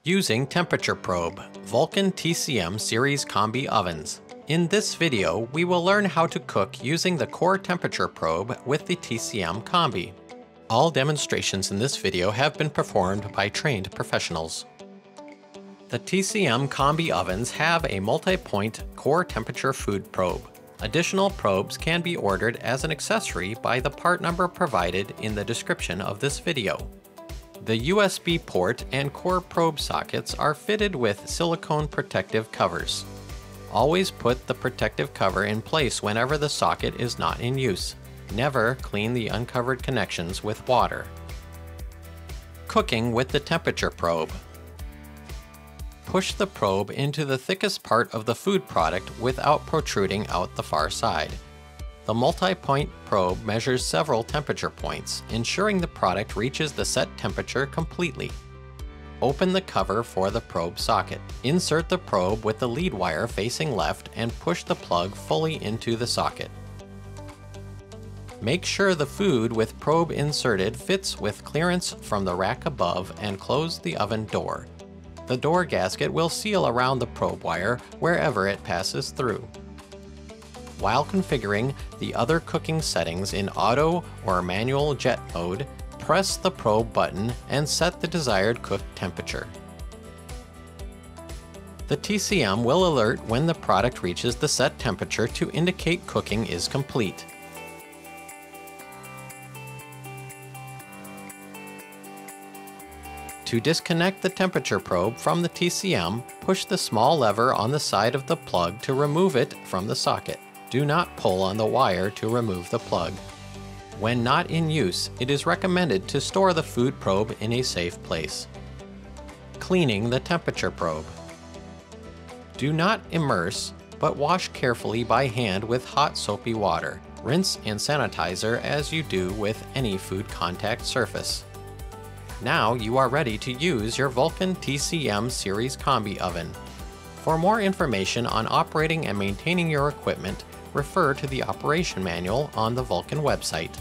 Using temperature probe, Vulcan TCM series Combi ovens. In this video, we will learn how to cook using the core temperature probe with the TCM Combi. All demonstrations in this video have been performed by trained professionals. The TCM Combi ovens have a multi-point core temperature food probe. Additional probes can be ordered as an accessory by the part number provided in the description of this video. The USB port and core probe sockets are fitted with silicone protective covers. Always put the protective cover in place whenever the socket is not in use. Never clean the uncovered connections with water. Cooking with the temperature probe. Push the probe into the thickest part of the food product without protruding out the far side. The multi-point probe measures several temperature points, ensuring the product reaches the set temperature completely. Open the cover for the probe socket. Insert the probe with the lead wire facing left and push the plug fully into the socket. Make sure the food with probe inserted fits with clearance from the rack above and close the oven door. The door gasket will seal around the probe wire wherever it passes through. While configuring the other cooking settings in auto or manual jet mode, press the probe button and set the desired cook temperature. The TCM will alert when the product reaches the set temperature to indicate cooking is complete. To disconnect the temperature probe from the TCM, push the small lever on the side of the plug to remove it from the socket. Do not pull on the wire to remove the plug. When not in use, it is recommended to store the food probe in a safe place. Cleaning the temperature probe. Do not immerse, but wash carefully by hand with hot soapy water. Rinse and sanitizer as you do with any food contact surface. Now you are ready to use your Vulcan TCM series Combi oven. For more information on operating and maintaining your equipment, refer to the operation manual on the Vulcan website.